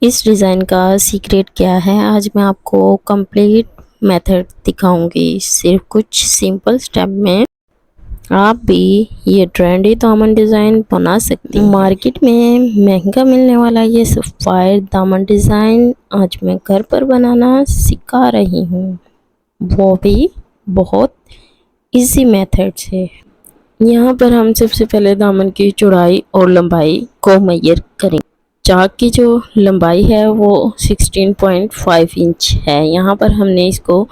इस डिज़ाइन का सीक्रेट क्या है, आज मैं आपको कंप्लीट मेथड दिखाऊंगी। सिर्फ कुछ सिंपल स्टेप में आप भी ये ट्रेंडी दामन डिज़ाइन बना सकती हैं। मार्केट में महंगा मिलने वाला ये सफ़ायर दामन डिज़ाइन आज मैं घर पर बनाना सिखा रही हूँ, वो भी बहुत इजी मेथड से। यहाँ पर हम सबसे पहले दामन की चौड़ाई और लंबाई को मेजर करेंगे। चाक की जो लंबाई है वो 16.5 इंच है। यहाँ पर हमने इसको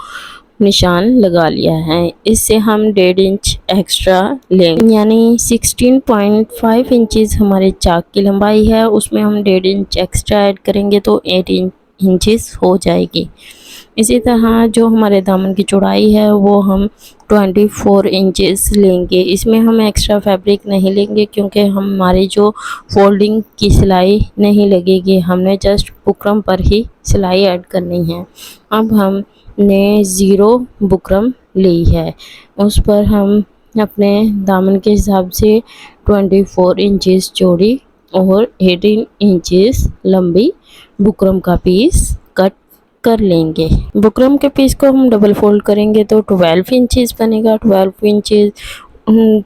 निशान लगा लिया है। इससे हम 1.5 इंच एक्स्ट्रा लेंगे, यानी 16.5 इंचेस हमारे चाक की लंबाई है, उसमें हम 1.5 इंच एक्स्ट्रा ऐड करेंगे तो 8 इंचेस हो जाएगी। इसी तरह जो हमारे दामन की चौड़ाई है वो हम 24 इंचेस लेंगे। इसमें हम एक्स्ट्रा फैब्रिक नहीं लेंगे क्योंकि हमारी जो फोल्डिंग की सिलाई नहीं लगेगी, हमने जस्ट बुकरम पर ही सिलाई ऐड करनी है। अब हमने 0 बुकरम ली है, उस पर हम अपने दामन के हिसाब से 24 इंचेस चौड़ी और 18 इंचेस लंबी बुकरम का पीस कट कर लेंगे। बुकरम के पीस को हम डबल फोल्ड करेंगे तो 12 इंचेस बनेगा। 12 इंचेस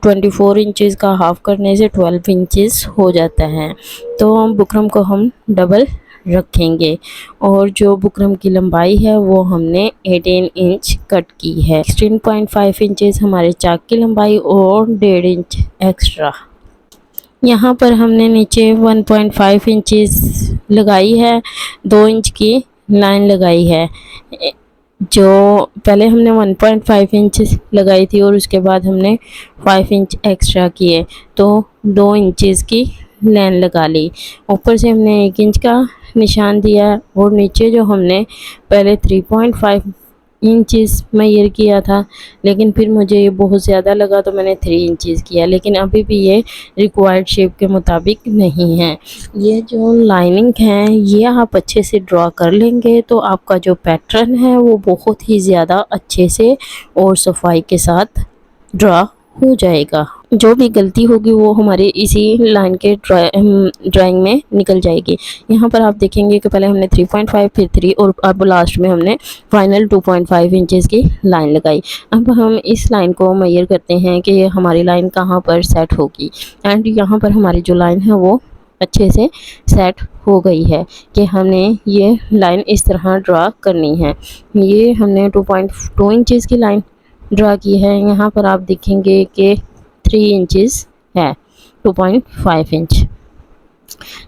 24 इंचेस का हाफ करने से 12 इंचेस हो जाता है, तो बुकरम को हम डबल रखेंगे। और जो बुकरम की लंबाई है वो हमने 18 इंच कट की है। 16.5 इंचेस हमारे चाक की लंबाई और 1.5 इंच एक्स्ट्रा। यहाँ पर हमने नीचे 1.5 इंचेस लगाई है, 2 इंच की लाइन लगाई है। जो पहले हमने 1.5 इंच लगाई थी और उसके बाद हमने 5 इंच एक्स्ट्रा किए, तो 2 इंचेस की लाइन लगा ली। ऊपर से हमने 1 इंच का निशान दिया और नीचे जो हमने पहले 3.5 इंचेस मेजर किया था, लेकिन फिर मुझे ये बहुत ज़्यादा लगा तो मैंने 3 इंचेस किया, लेकिन अभी भी ये रिक्वायर्ड शेप के मुताबिक नहीं है। ये जो लाइनिंग है ये आप अच्छे से ड्रा कर लेंगे तो आपका जो पैटर्न है वो बहुत ही ज़्यादा अच्छे से और सफाई के साथ ड्रा हो जाएगा। जो भी गलती होगी वो हमारे इसी लाइन के ड्राइंग में निकल जाएगी। यहाँ पर आप देखेंगे कि पहले हमने 3.5 फिर 3 और अब लास्ट में हमने फाइनल 2.5 इंचेस की लाइन लगाई। अब हम इस लाइन को मेजर करते हैं कि हमारी लाइन कहाँ पर सेट होगी। एंड यहाँ पर हमारी जो लाइन है वो अच्छे से सेट हो गई है कि हमने ये लाइन इस तरह ड्रा करनी है। ये हमने 2.2 इंचेस की लाइन ड्रा की है। यहाँ पर आप देखेंगे कि 3 इंचेस है, 2.5 इंच।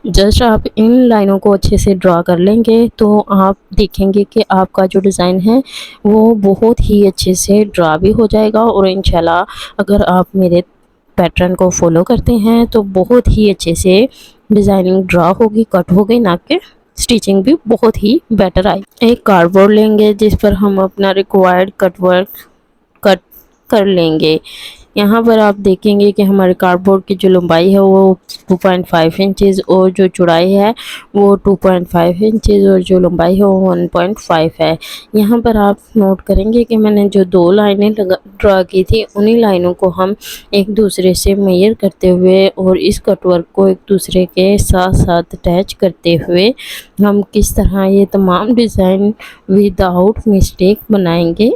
जस्ट आप इन लाइनों को अच्छे से ड्रा कर लेंगे तो आप देखेंगे कि आपका जो डिज़ाइन है वो बहुत ही अच्छे से ड्रा भी हो जाएगा। और इंशाल्लाह अगर आप मेरे पैटर्न को फॉलो करते हैं तो बहुत ही अच्छे से डिज़ाइनिंग ड्रा होगी, कट होगी, ना कि स्टिचिंग भी बहुत ही बेटर आई। एक कार्डबोर्ड लेंगे जिस पर हम अपना रिक्वायर्ड कटवर्क कट कर लेंगे। यहाँ पर आप देखेंगे कि हमारे कार्डबोर्ड की जो लंबाई है वो 2.5 इंचेस और जो चौड़ाई है वो 2.5 इंचेस और जो लंबाई है वो 1.5 है। यहाँ पर आप नोट करेंगे कि मैंने जो 2 लाइनें ड्रा की थी उन्हीं लाइनों को हम एक दूसरे से मेजर करते हुए और इस कटवर्क को एक दूसरे के साथ साथ अटैच करते हुए हम किस तरह ये तमाम डिज़ाइन विदाउट मिस्टेक बनाएंगे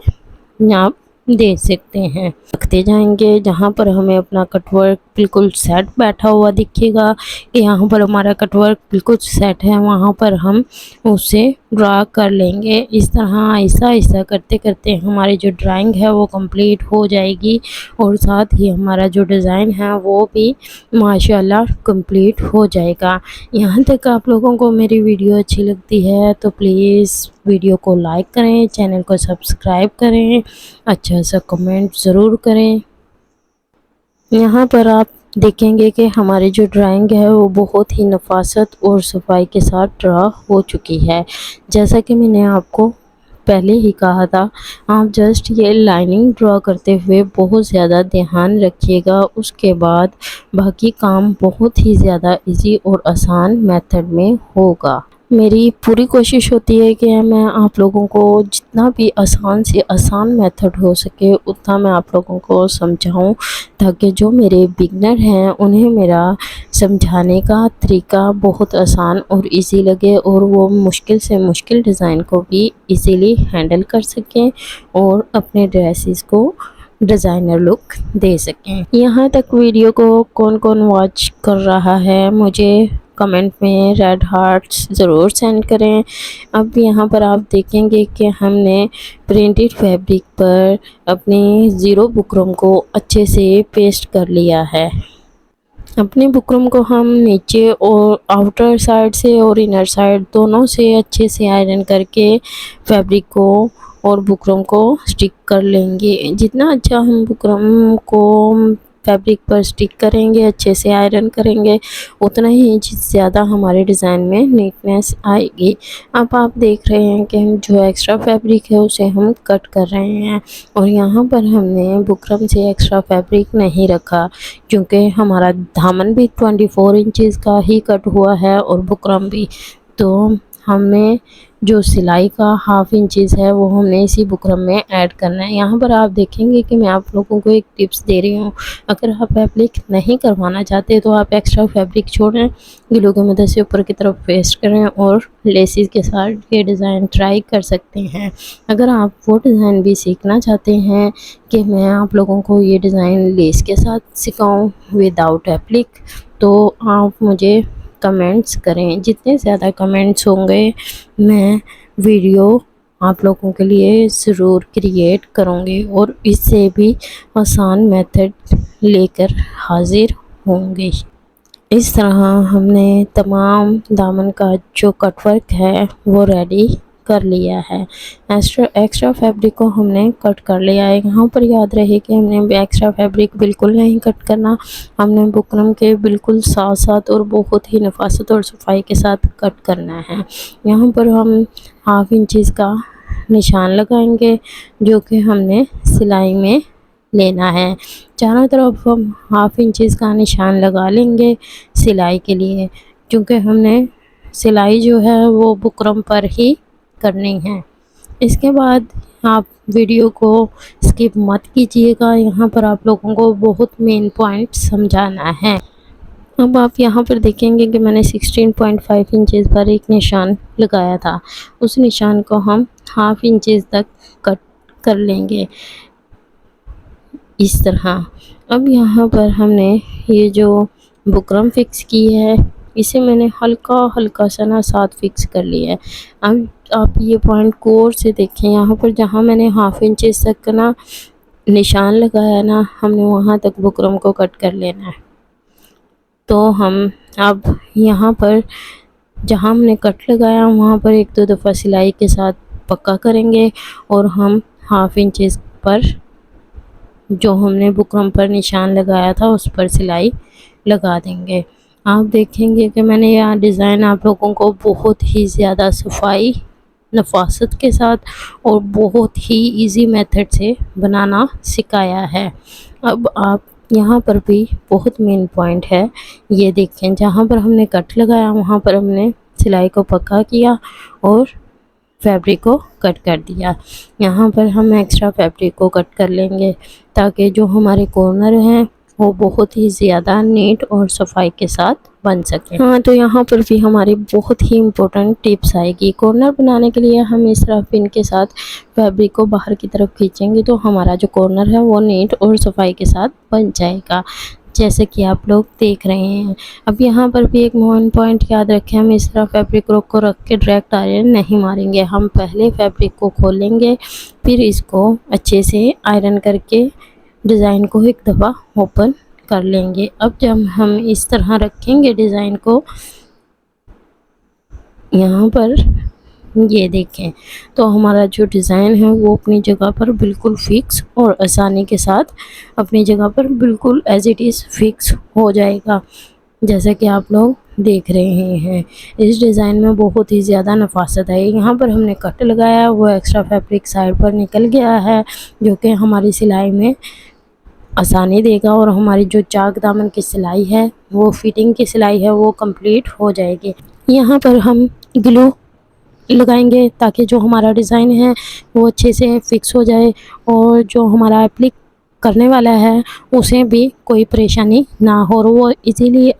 आप दे सकते हैं। रखते जाएंगे जहाँ पर हमें अपना कटवर्क बिल्कुल सेट बैठा हुआ दिखेगा कि यहाँ पर हमारा कटवर्क बिल्कुल सेट है, वहाँ पर हम उसे ड्रा कर लेंगे। इस तरह ऐसा ऐसा करते करते हमारी जो ड्राइंग है वो कंप्लीट हो जाएगी और साथ ही हमारा जो डिज़ाइन है वो भी माशाल्लाह कंप्लीट हो जाएगा। यहाँ तक आप लोगों को मेरी वीडियो अच्छी लगती है तो प्लीज़ वीडियो को लाइक करें, चैनल को सब्सक्राइब करें, अच्छा सा कमेंट ज़रूर करें। यहाँ पर आप देखेंगे कि हमारी जो ड्राइंग है वो बहुत ही नफासत और सफाई के साथ ड्रा हो चुकी है। जैसा कि मैंने आपको पहले ही कहा था, आप जस्ट ये लाइनिंग ड्रा करते हुए बहुत ज़्यादा ध्यान रखिएगा, उसके बाद बाकी काम बहुत ही ज़्यादा इजी और आसान मेथड में होगा। मेरी पूरी कोशिश होती है कि मैं आप लोगों को जितना भी आसान से आसान मेथड हो सके उतना मैं आप लोगों को समझाऊं, ताकि जो मेरे बिगनर हैं उन्हें मेरा समझाने का तरीका बहुत आसान और इजी लगे और वो मुश्किल से मुश्किल डिज़ाइन को भी इजीली हैंडल कर सकें और अपने ड्रेसेस को डिज़ाइनर लुक दे सकें। यहाँ तक वीडियो को कौन कौन वॉच कर रहा है मुझे कमेंट में रेड हार्ट्स ज़रूर सेंड करें। अब यहाँ पर आप देखेंगे कि हमने प्रिंटेड फैब्रिक पर अपनी ज़ीरो बुकरम को अच्छे से पेस्ट कर लिया है। अपने बुकरम को हम नीचे और आउटर साइड से और इनर साइड दोनों से अच्छे से आयरन करके फैब्रिक को और बुकरम को स्टिक कर लेंगे। जितना अच्छा हम बुकरम को फैब्रिक पर स्टिक करेंगे, अच्छे से आयरन करेंगे, उतना ही ज़्यादा हमारे डिज़ाइन में नीटनेस आएगी। अब आप देख रहे हैं कि हम जो एक्स्ट्रा फैब्रिक है उसे हम कट कर रहे हैं और यहाँ पर हमने बुकरम से एक्स्ट्रा फैब्रिक नहीं रखा क्योंकि हमारा दामन भी 24 इंचज़ का ही कट हुआ है और बुकरम भी, तो हमें जो सिलाई का हाफ इंचज़ है वो हमने इसी बुकरम में ऐड करना है। यहाँ पर आप देखेंगे कि मैं आप लोगों को एक टिप्स दे रही हूँ। अगर आप फैब्रिक नहीं करवाना चाहते तो आप एक्स्ट्रा फैब्रिक छोड़ें, ग्लू की मदद से ऊपर की तरफ पेस्ट करें और लेसिस के साथ ये डिज़ाइन ट्राई कर सकते हैं। अगर आप वो डिज़ाइन भी सीखना चाहते हैं कि मैं आप लोगों को ये डिज़ाइन लेस के साथ सिखाऊँ विदाउट एप्लिक, तो आप मुझे कमेंट्स करें। जितने ज़्यादा कमेंट्स होंगे मैं वीडियो आप लोगों के लिए ज़रूर क्रिएट करूँगी और इससे भी आसान मेथड लेकर हाजिर होंगी। इस तरह हमने तमाम दामन का जो कटवर्क है वो रेडी कर लिया है। एक्स्ट्रा फैब्रिक को हमने कट कर लिया है। यहाँ पर याद रहे कि हमने एक्स्ट्रा फैब्रिक बिल्कुल नहीं कट करना, हमने बुकरम के बिल्कुल साथ साथ और बहुत ही नफासत और सफाई के साथ कट करना है। यहाँ पर हम हाफ इंचज़ का निशान लगाएंगे जो कि हमने सिलाई में लेना है। चारों तरफ हम हाफ इंचज़ का निशान लगा लेंगे सिलाई के लिए, क्योंकि हमने सिलाई जो है वो बुकरम पर ही करनी है। इसके बाद आप वीडियो को स्किप मत कीजिएगा, यहाँ पर आप लोगों को बहुत मेन पॉइंट समझाना है। अब आप यहाँ पर देखेंगे कि मैंने 16.5 इंचज़ पर एक निशान लगाया था, उस निशान को हम हाफ इंचज़ तक कट कर लेंगे इस तरह। अब यहाँ पर हमने ये जो बुकरम फिक्स की है इसे मैंने हल्का हल्का सा ना साथ फिक्स कर लिया है। अब आप ये पॉइंट गौर से देखें, यहाँ पर जहाँ मैंने हाफ इंचज़ तक ना निशान लगाया ना, हमने वहाँ तक बुकरम को कट कर लेना है। तो हम अब यहाँ पर जहाँ हमने कट लगाया वहाँ पर एक दो दफ़ा सिलाई के साथ पक्का करेंगे और हम हाफ इंचज़ पर जो हमने बुकरम पर निशान लगाया था उस पर सिलाई लगा देंगे। आप देखेंगे कि मैंने यह डिज़ाइन आप लोगों को बहुत ही ज़्यादा सफाई नफासत के साथ और बहुत ही इजी मेथड से बनाना सिखाया है। अब आप यहाँ पर भी बहुत मेन पॉइंट है, ये देखें जहाँ पर हमने कट लगाया वहाँ पर हमने सिलाई को पक्का किया और फैब्रिक को कट कर दिया। यहाँ पर हम एक्स्ट्रा फैब्रिक को कट कर लेंगे ताकि जो हमारे कॉर्नर हैं वो बहुत ही ज़्यादा नीट और सफाई के साथ बन सके। हाँ, तो यहाँ पर भी हमारी बहुत ही इम्पोर्टेंट टिप्स आएगी। कॉर्नर बनाने के लिए हम इस तरह पिन के साथ फैब्रिक को बाहर की तरफ खींचेंगे तो हमारा जो कॉर्नर है वो नीट और सफाई के साथ बन जाएगा, जैसे कि आप लोग देख रहे हैं। अब यहाँ पर भी एक मेन पॉइंट याद रखें, हम इस तरह फैब्रिक को रख के डायरेक्ट आयरन नहीं मारेंगे। हम पहले फैब्रिक को खोलेंगे, फिर इसको अच्छे से आयरन करके डिज़ाइन को एक दफ़ा ओपन कर लेंगे। अब जब हम इस तरह रखेंगे डिज़ाइन को, यहाँ पर ये देखें तो हमारा जो डिज़ाइन है वो अपनी जगह पर बिल्कुल फिक्स और आसानी के साथ अपनी जगह पर बिल्कुल एज इट इज़ फिक्स हो जाएगा, जैसा कि आप लोग देख रहे हैं। इस डिज़ाइन में बहुत ही ज़्यादा नफासत है। यहाँ पर हमने कट लगाया, वो एक्स्ट्रा फैब्रिक साइड पर निकल गया है जो कि हमारी सिलाई में आसानी देगा और हमारी जो चाक दामन की सिलाई है वो फिटिंग की सिलाई है वो कंप्लीट हो जाएगी। यहाँ पर हम ग्लू लगाएंगे ताकि जो हमारा डिज़ाइन है वो अच्छे से फिक्स हो जाए और जो हमारा एप्लिक करने वाला है उसे भी कोई परेशानी ना हो और वो इजीली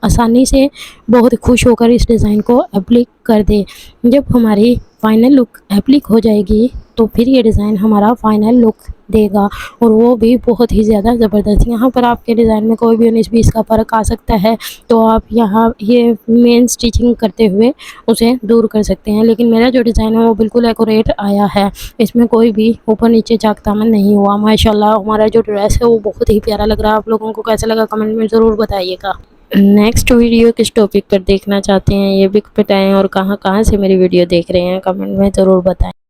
आसानी से बहुत खुश होकर इस डिज़ाइन को एप्लिक कर दे। जब हमारी फाइनल लुक एप्लिक हो जाएगी तो फिर ये डिज़ाइन हमारा फाइनल लुक देगा और वो भी बहुत ही ज़्यादा ज़बरदस्त। यहाँ पर आपके डिज़ाइन में कोई भी 19-20 का फ़र्क आ सकता है तो आप यहाँ ये मेन स्टिचिंग करते हुए उसे दूर कर सकते हैं। लेकिन मेरा जो डिज़ाइन है वो बिल्कुल एक्यूरेट आया है, इसमें कोई भी ऊपर नीचे चाक-तामन नहीं हुआ। माशाल्लाह हमारा जो ड्रेस है वो बहुत ही प्यारा लग रहा है। आप लोगों को कैसा लगा कमेंट में ज़रूर बताइएगा। नेक्स्ट वीडियो किस टॉपिक पर देखना चाहते हैं ये भी बताएं और कहाँ कहाँ से मेरी वीडियो देख रहे हैं कमेंट में ज़रूर बताएं।